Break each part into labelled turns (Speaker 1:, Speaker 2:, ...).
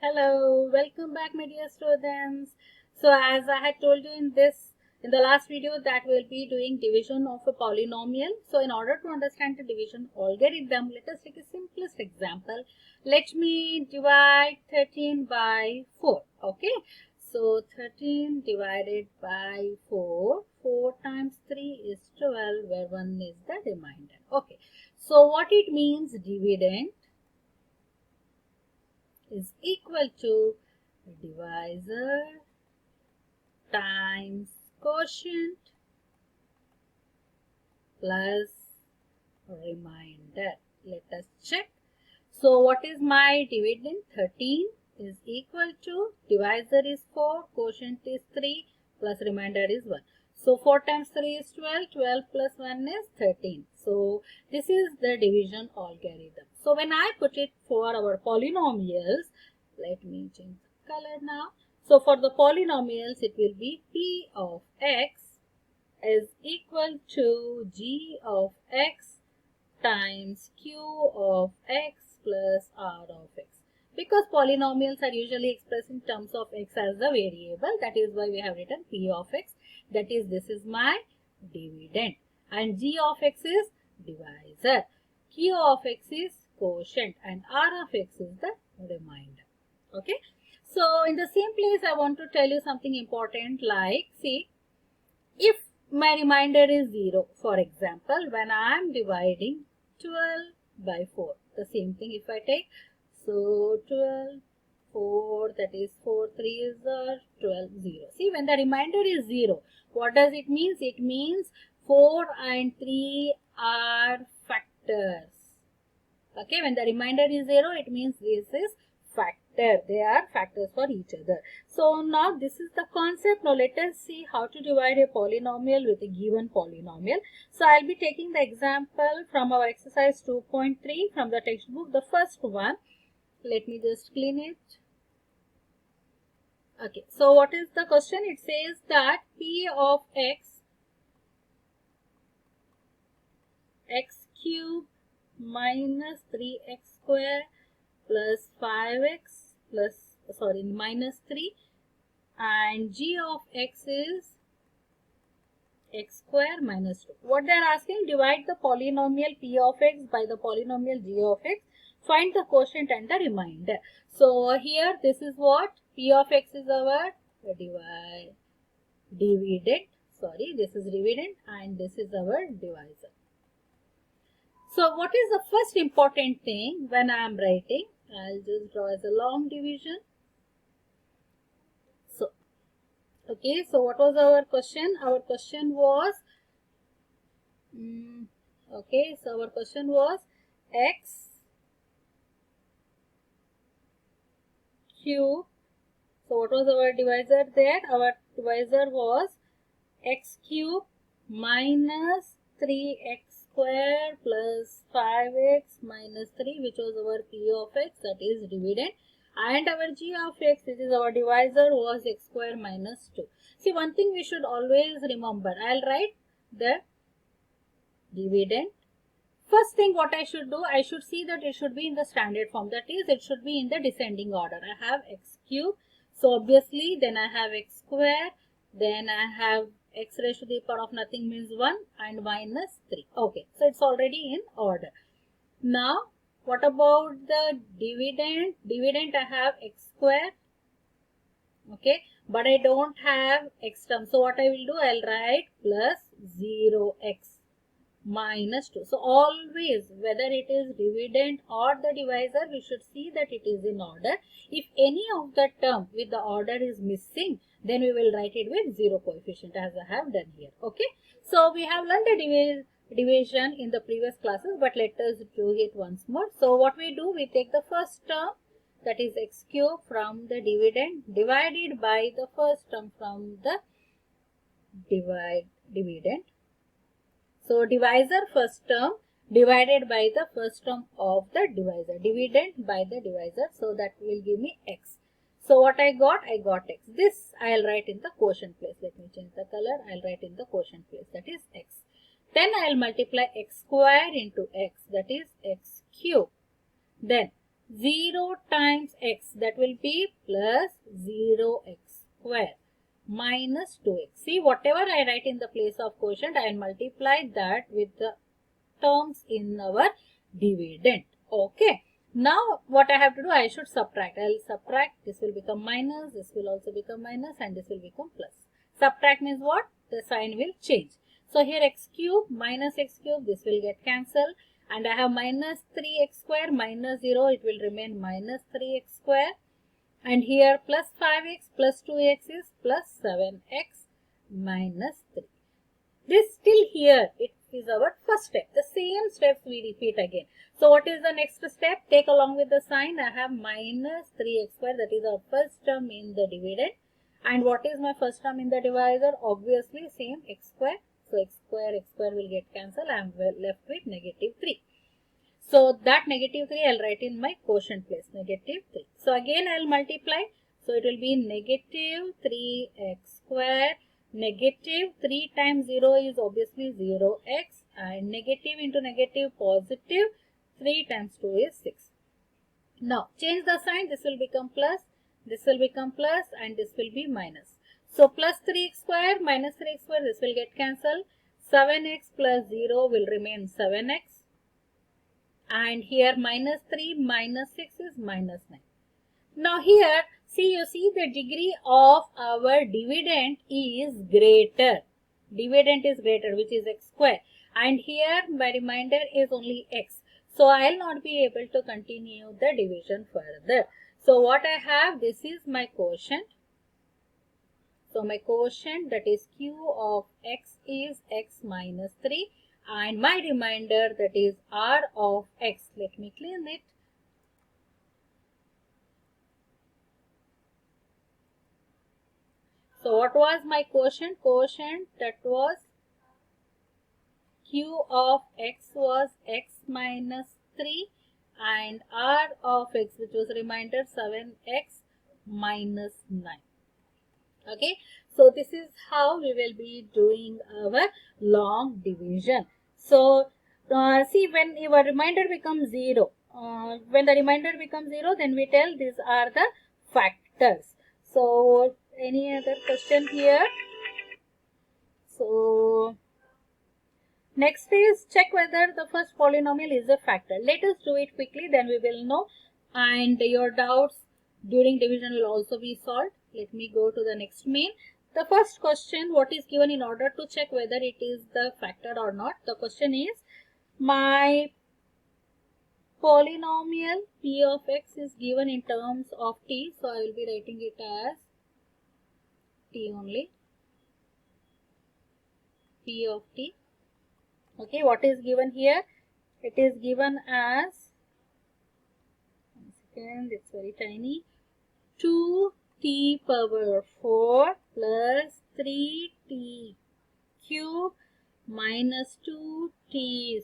Speaker 1: Hello, welcome back my dear students. So as I had told you in the last video that we'll be doing division of a polynomial. So in order to understand the division algorithm, let us take a simplest example. Let me divide 13 by 4. Okay. So 13 divided by 4. 4 times 3 is 12 where 1 is the remainder. Okay. So what it means, dividend is equal to divisor times quotient plus remainder. Let us check. So what is my dividend? 13 is equal to divisor is 4, quotient is 3 plus remainder is 1. So 4 times 3 is 12, 12 plus 1 is 13. So this is the division algorithm. So when I put it for our polynomials, let me change the color now. So for the polynomials, it will be P of x is equal to G of x times Q of x plus R of x. Because polynomials are usually expressed in terms of x as a variable, that is why we have written P of x. That is, this is my dividend. And G of x is divisor. Q of x is quotient and R of x is the remainder. Okay. So in the same place, I want to tell you something important, like, see, if my remainder is 0, for example, when I am dividing 12 by 4, the same thing if I take, so 12, 4, that is 4, 3 is 12, 0. See, when the remainder is 0, what does it mean? It means 4 and 3 are factors. Okay, when the remainder is 0, it means this is factor. They are factors for each other. So now this is the concept. Now let us see how to divide a polynomial with a given polynomial. So I'll be taking the example from our exercise 2.3 from the textbook. The first one, let me just clean it. Okay, so what is the question? It says that P of x cube minus 3x square plus 5x plus minus 3 and G of x is x square minus 2. What they are asking, divide the polynomial P of x by the polynomial G of x. Find the quotient and the remainder. So here this is what P of x is our dividend. Sorry, this is dividend and this is our divisor. So what is the first important thing when I am writing? I'll just draw as a long division. So, okay, so what was our question? Our question was, x cube. So what was our divisor there? Our divisor was x cube minus 3x square plus 5x minus 3, which was our P of x, that is dividend, and our G of x, which is our divisor, was x square minus 2. See, one thing we should always remember, I'll write the dividend. First thing what I should do, I should see that it should be in the standard form, that is, it should be in the descending order. I have x cube, so obviously then I have x square, then I have x raised to the power of nothing means 1 and minus 3. Okay, so it's already in order. Now, what about the dividend? Dividend I have x square, okay, but I don't have x term. So what I will do, I'll write plus 0x minus 2. So always, whether it is dividend or the divisor, we should see that it is in order. If any of the term with the order is missing, then we will write it with 0 coefficient as I have done here. Okay. So we have learned the division in the previous classes, but let us do it once more. So what we do, we take the first term, that is x cube, from the dividend divided by the first term from the dividend. So divisor first term divided by the first term of the divisor, dividend by the divisor, so that will give me x. So what I got x. This I'll write in the quotient place. Let me change the color. I'll write in the quotient place, that is x. Then I'll multiply x square into x, that is x cube. Then 0 times x, that will be plus 0x square minus 2x. See, whatever I write in the place of quotient, I will multiply that with the terms in our dividend. Okay. Now, what I have to do, I should subtract. I will subtract. This will become minus. This will also become minus, and this will become plus. Subtract means what? The sign will change. So, here x cube minus x cube, this will get cancelled. And I have minus 3x square minus 0. It will remain minus 3x square. And here plus 5x plus 2x is plus 7x minus 3. This till here, it is our first step. The same steps we repeat again. So what is the next step? Take along with the sign. I have minus 3x square. That is our first term in the dividend. And what is my first term in the divisor? Obviously same x square. So x square will get cancelled. I am left with negative 3. So that negative 3 I will write in my quotient place. Negative 3. So again I will multiply. So it will be negative 3x square. Negative 3 times 0 is obviously 0x, and negative into negative positive 3 times 2 is 6. Now change the sign. This will become plus, this will become plus, and this will be minus. So plus 3x square minus 3x square, this will get cancelled. 7x plus 0 will remain 7x. And here minus 3 minus 6 is minus 9. Now here, you see the degree of our dividend is greater. Dividend is greater, which is x square. And here my remainder is only x. So I will not be able to continue the division further. So what I have, this is my quotient. So my quotient, that is q of x, is x minus 3. And my remainder, that is r of x. Let me clean it. So what was my quotient? Quotient, that was q of x was x minus 3, and r of x, which was remainder 7x minus 9. Okay. So this is how we will be doing our long division. So see, when your remainder becomes 0, when the remainder becomes 0, then we tell these are the factors. So any other question here? So next is check whether the first polynomial is a factor. Let us do it quickly, then we will know, and your doubts during division will also be solved. Let me go to the next main. The first question, what is given in order to check whether it is the factor or not. The question is, my polynomial p of x is given in terms of t. So I will be writing it as t only. P of t. Okay, what is given here? It is given as, one second, it's very tiny, 2t power 4 plus 3t cube minus 2t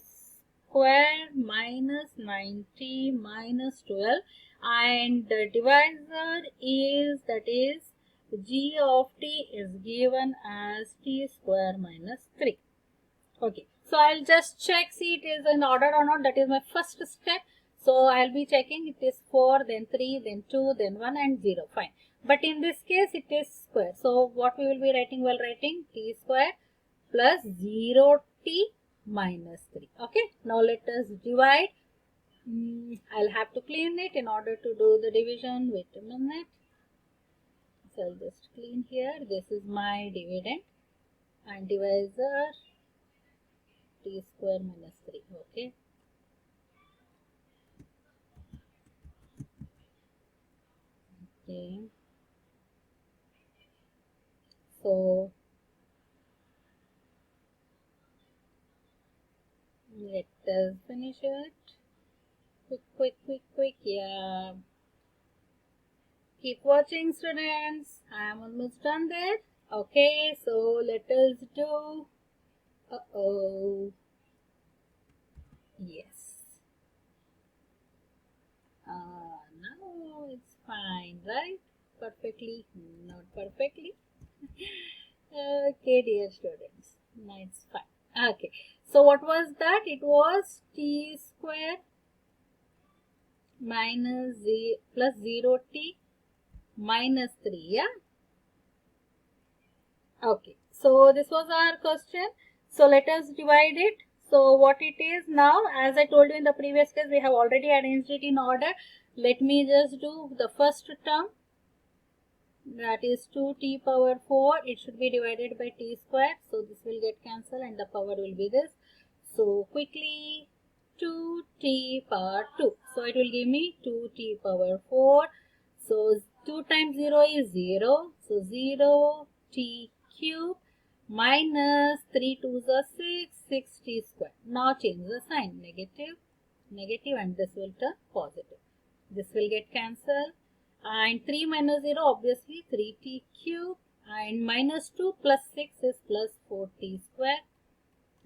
Speaker 1: square minus 9t minus 12, and the divisor is, that is g of t is given as t square minus 3. Okay, so I'll just check, see it is in order or not. That is my first step. So I'll be checking it is 4, then 3, then 2, then 1 and 0. Fine. But in this case it is square. So what we will be writing? Well, writing t square plus 0t minus 3. Okay. Now let us divide. I'll have to clean it in order to do the division. Wait a minute. So I'll just clean here. This is my dividend and divisor. T square minus 3. Okay. Okay. So let us finish it. Quick. Yeah. Keep watching, students. I am almost done there. Okay. So let us do. Yes. Now it's fine, right? Perfectly? Not perfectly. Okay, dear students. Now it's fine. Okay. So what was that? It was t square minus z plus 0t minus 3. Yeah. Okay. So this was our question. So let us divide it. So what it is now, as I told you in the previous case, we have already arranged it in order. Let me just do the first term, that is 2t power 4. It should be divided by t square. So this will get cancelled and the power will be this. So quickly 2t power 2. So it will give me 2t power 4. So 2 times 0 is 0. So 0t cube minus 3 2s are 6, 6t square. Now change the sign, negative, negative, and this will turn positive. This will get cancelled. And 3 minus 0 obviously 3t cube, and minus 2 plus 6 is plus 4t square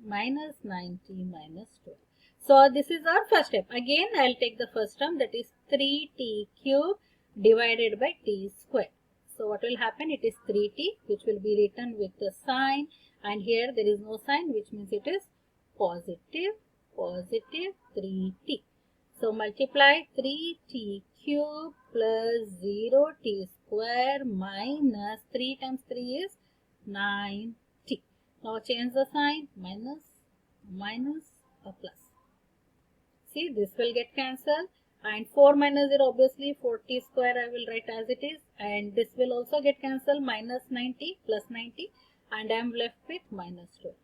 Speaker 1: minus 9t minus 12. So this is our first step. Again I'll take the first term, that is 3t cube divided by t square. So what will happen? It is 3t, which will be written with the sign, and here there is no sign, which means it is positive 3t. So multiply 3t cube plus 0t square minus 3 times 3 is 9t. Now change the sign, minus, minus, a plus. See, this will get cancelled, and 4 minus 0 obviously 4t square I will write as it is, and this will also get cancelled, minus 90 plus 90, and I am left with minus 12.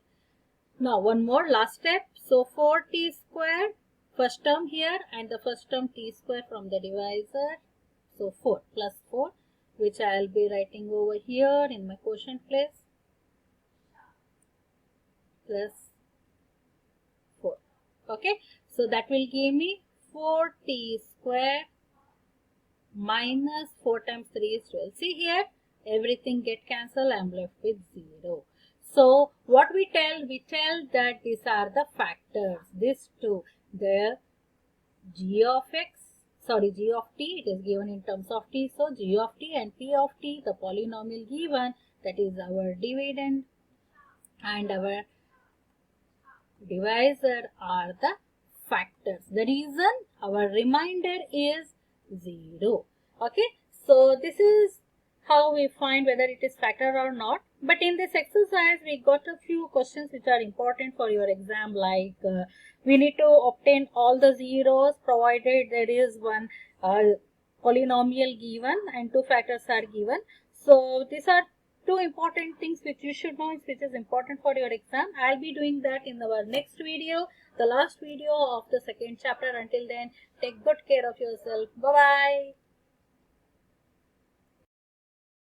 Speaker 1: Now one more last step. So 4t square, first term here, and the first term t square from the divisor. So 4 plus 4, which I will be writing over here in my quotient place, plus 4. Okay, so that will give me 4t square minus 4 times 3 is 12. See here, everything get cancelled, I am left with 0. So what we tell that these are the factors, these two, the g of t, it is given in terms of t, so g of t and p of t, the polynomial given, that is our dividend and our divisor are the factors. The reason our remainder is 0. Okay, so this is how we find whether it is factor or not. But in this exercise we got a few questions which are important for your exam, like we need to obtain all the zeros provided there is one polynomial given and two factors are given. So these are two important things which you should know, which is important for your exam. I'll be doing that in our next video, the last video of the second chapter. Until then, take good care of yourself. Bye bye.